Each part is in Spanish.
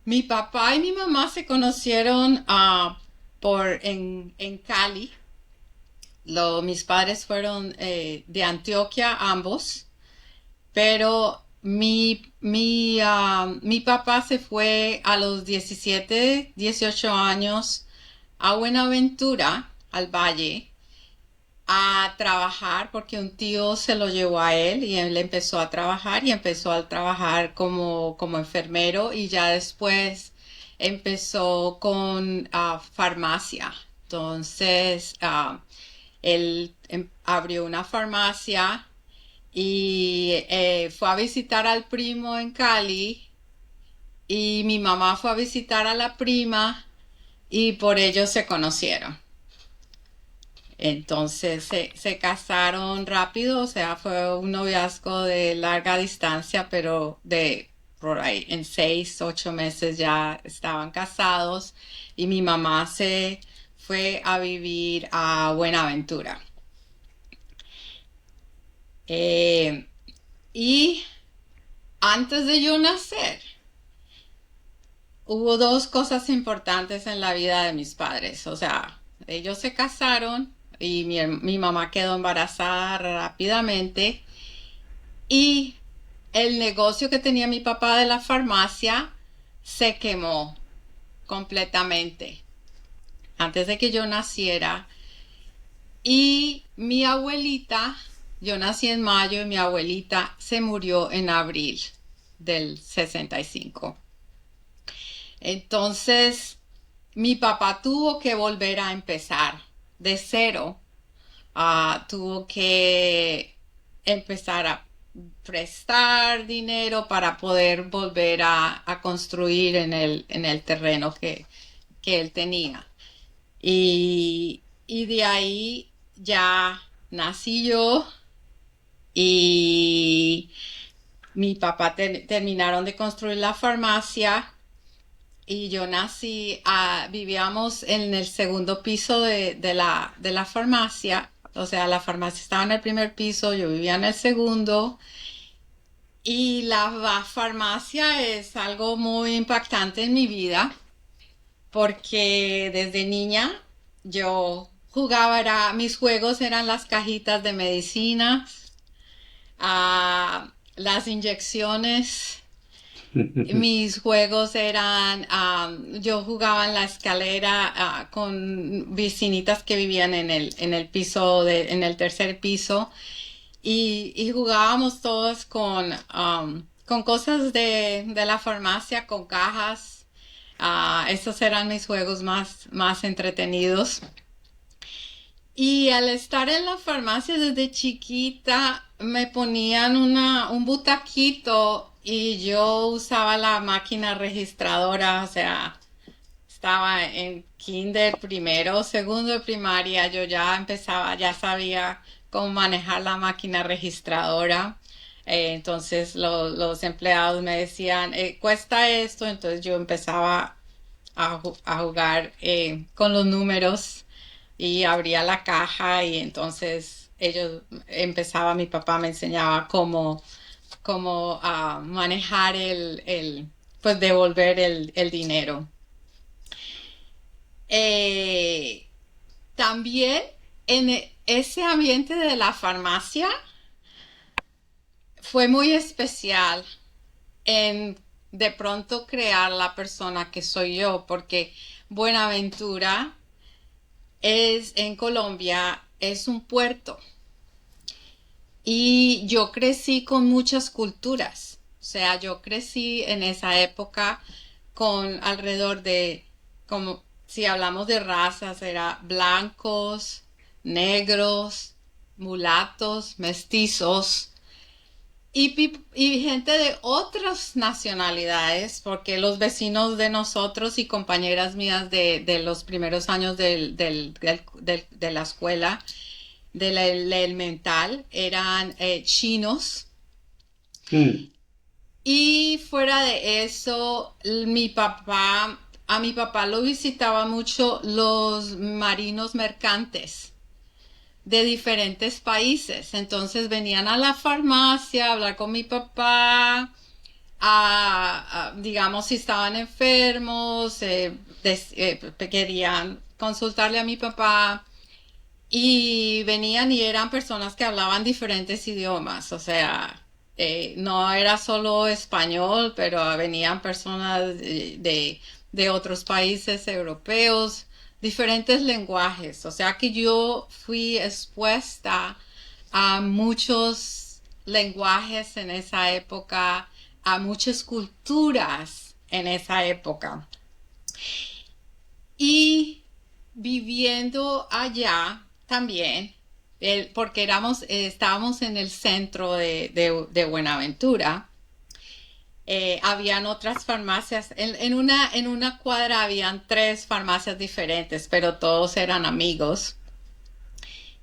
Mi papá y mi mamá se conocieron en Cali. Mis padres fueron de Antioquia ambos, pero mi papá se fue a los 17, 18 años a Buenaventura, al Valle, a trabajar porque un tío se lo llevó a él y él empezó a trabajar y empezó a trabajar como enfermero y ya después empezó con farmacia. Entonces, él abrió una farmacia y fue a visitar al primo en Cali y mi mamá fue a visitar a la prima y por ello se conocieron. Entonces se casaron rápido, o sea, fue un noviazgo de larga distancia, pero de por ahí en 6, 8 meses ya estaban casados y mi mamá se fue a vivir a Buenaventura. Eh, y antes de yo nacer, hubo dos cosas importantes en la vida de mis padres. O sea, ellos se casaron y mi mamá quedó embarazada rápidamente y el negocio que tenía mi papá de la farmacia se quemó completamente antes de que yo naciera. Y mi abuelita, yo nací en mayo y mi abuelita se murió en abril del 65. Entonces, mi papá tuvo que volver a empezar de cero. Tuvo que empezar a prestar dinero para poder volver a construir en el terreno que él tenía. Y de ahí ya nací yo y mi papá terminaron de construir la farmacia y yo nací, vivíamos en el segundo piso de la farmacia, o sea, la farmacia estaba en el primer piso, yo vivía en el segundo, y la farmacia es algo muy impactante en mi vida, porque desde niña yo jugaba, mis juegos eran las cajitas de medicina, las inyecciones. Mis juegos eran, yo jugaba en la escalera con vecinitas que vivían en el piso, en el tercer piso, y jugábamos todos con cosas de la farmacia, con cajas. Esos eran mis juegos más entretenidos. Y al estar en la farmacia desde chiquita, me ponían un butaquito y yo usaba la máquina registradora, o sea, estaba en kinder primero, segundo de primaria, yo ya empezaba, ya sabía cómo manejar la máquina registradora. Entonces los empleados me decían, cuesta esto, entonces yo empezaba a jugar con los números y abría la caja y entonces mi papá me enseñaba cómo manejar pues devolver el dinero. Eh, También en ese ambiente de la farmacia fue muy especial en de pronto crear la persona que soy yo, porque Buenaventura en Colombia, es un puerto y yo crecí con muchas culturas. O sea, yo crecí en esa época con alrededor de, como si hablamos de razas, era blancos, negros, mulatos, mestizos y gente de otras nacionalidades, porque los vecinos de nosotros y compañeras mías de los primeros años de la escuela, de la elemental, eran chinos. Mm. Y fuera de eso, a mi papá lo visitaba mucho los marinos mercantes de diferentes países. Entonces venían a la farmacia a hablar con mi papá, digamos, si estaban enfermos, querían consultarle a mi papá y venían y eran personas que hablaban diferentes idiomas, o sea, no era solo español, pero venían personas de otros países europeos, diferentes lenguajes, o sea que yo fui expuesta a muchos lenguajes en esa época, a muchas culturas en esa época. Y viviendo allá también, porque estábamos en el centro de Buenaventura, habían otras farmacias, en una cuadra habían tres farmacias diferentes, pero todos eran amigos.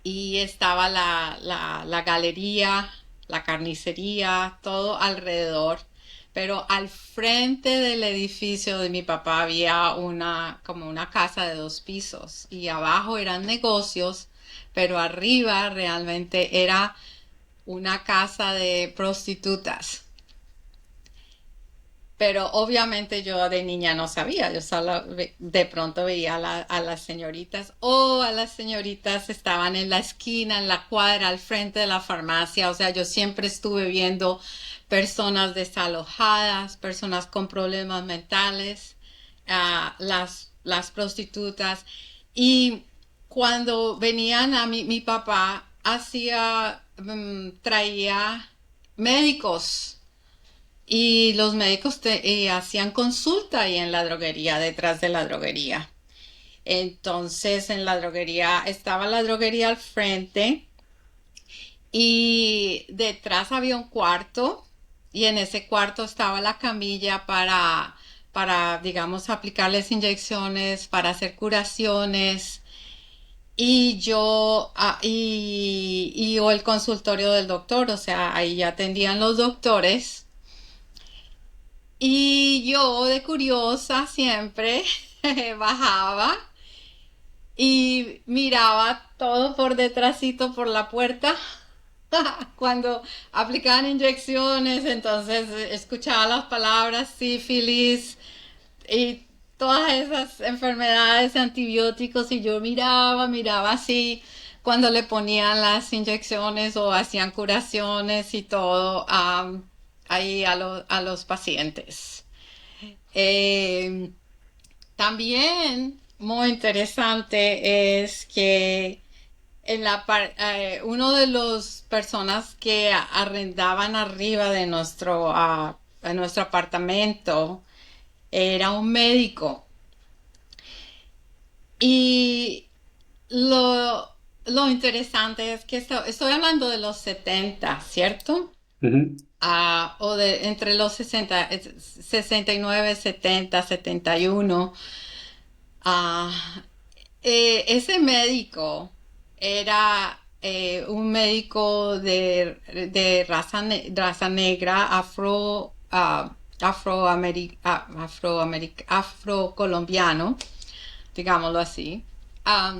Y estaba la galería, la carnicería, todo alrededor. Pero al frente del edificio de mi papá había como una casa de 2 pisos y abajo eran negocios, pero arriba realmente era una casa de prostitutas. Pero obviamente yo de niña no sabía, yo solo de pronto veía a las señoritas o a las señoritas estaban en la esquina, en la cuadra, al frente de la farmacia, o sea, yo siempre estuve viendo personas desalojadas, personas con problemas mentales, las prostitutas y cuando venían mi papá traía médicos y los médicos hacían consulta ahí en la droguería, detrás de la droguería. Entonces, en la droguería, estaba la droguería al frente y detrás había un cuarto y en ese cuarto estaba la camilla digamos, aplicarles inyecciones, para hacer curaciones. O el consultorio del doctor, o sea, ahí ya atendían los doctores. Y yo de curiosa siempre bajaba y miraba todo por detrásito por la puerta. Cuando aplicaban inyecciones, entonces escuchaba las palabras sífilis y todas esas enfermedades, antibióticos, y yo miraba así cuando le ponían las inyecciones o hacían curaciones y todo ahí a los pacientes. Eh, También muy interesante es que uno de los personas que arrendaban arriba de nuestro apartamento era un médico. Y lo, lo interesante es que estoy hablando de los 70, ¿cierto? Ujú. O de entre los 69, 70, 71. Ah, Ese médico era un médico raza negra, afrocolombiano, digámoslo así. Ah,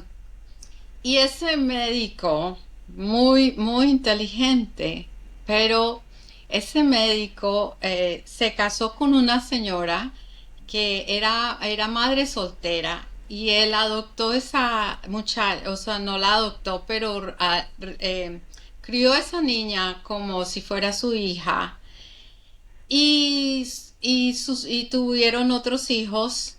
y ese médico, muy, muy inteligente, pero ese médico se casó con una señora que era madre soltera y él adoptó esa muchacha, o sea, no la adoptó, pero crió a esa niña como si fuera su hija y, y tuvieron otros hijos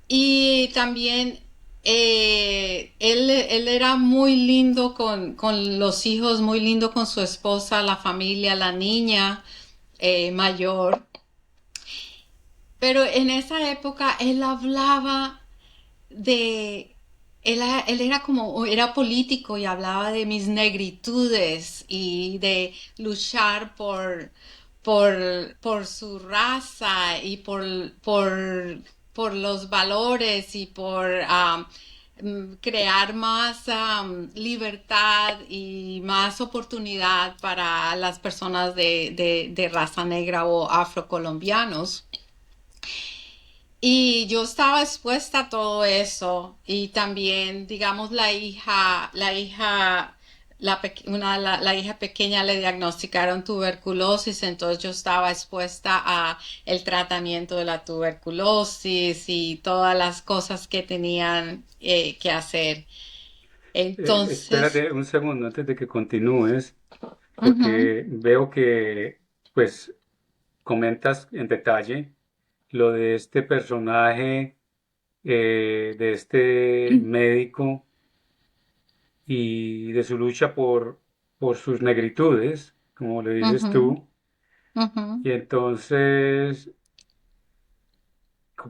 y también él era muy lindo con los hijos, muy lindo con su esposa, la familia, la niña mayor. Pero en esa época él hablaba de, él era como, era político y hablaba de mis negritudes y de luchar por su raza y por los valores y por crear más libertad y más oportunidad para las personas de raza negra o afrocolombianos. Y yo estaba expuesta a todo eso y también, digamos, la hija la hija pequeña le diagnosticaron tuberculosis, entonces yo estaba expuesta a el tratamiento de la tuberculosis y todas las cosas que tenían que hacer. Entonces, Espérate un segundo antes de que continúes, ujú, porque veo que pues comentas en detalle lo de este personaje, de este médico y de su lucha por sus negritudes, como le dices ujú, tú. ujú. Y entonces,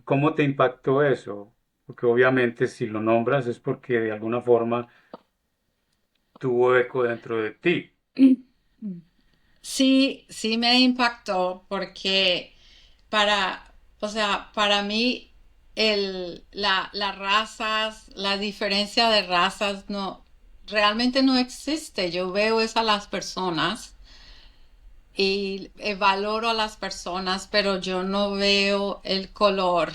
¿cómo te impactó eso? Porque obviamente si lo nombras es porque de alguna forma tuvo eco dentro de ti. Sí, sí me impactó porque para, o sea, para mí las razas, la diferencia de razas no, realmente no existe. Yo veo es a las personas y valoro a las personas, pero yo no veo el color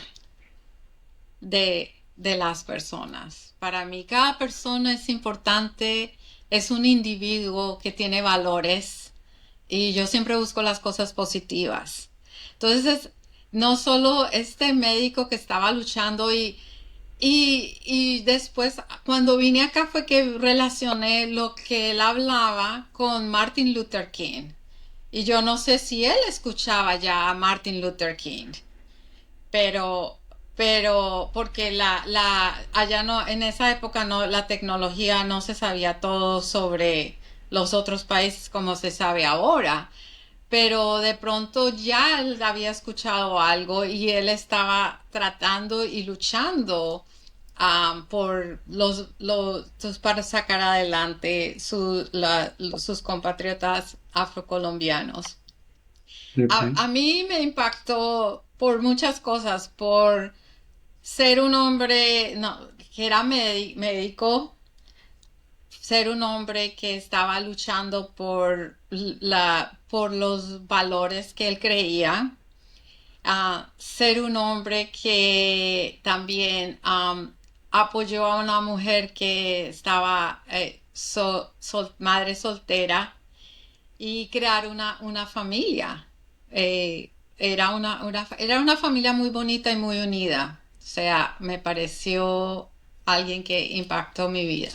de las personas. Para mí cada persona es importante, es un individuo que tiene valores y yo siempre busco las cosas positivas. Entonces, no solo este médico que estaba luchando y después cuando vine acá fue que relacioné lo que él hablaba con Martin Luther King. Y yo no sé si él escuchaba ya a Martin Luther King, pero, pero porque allá no, en esa época no, la tecnología no se sabía todo sobre los otros países como se sabe ahora. Pero de pronto ya él había escuchado algo y él estaba tratando y luchando por para sacar adelante sus compatriotas afrocolombianos. Ujú. A mí me impactó por muchas cosas, por ser un hombre no, que era médico, ser un hombre que estaba luchando por los valores que él creía, ser un hombre que también apoyó a una mujer que estaba madre soltera y crear una familia. Era una familia muy bonita y muy unida. O sea, me pareció alguien que impactó mi vida.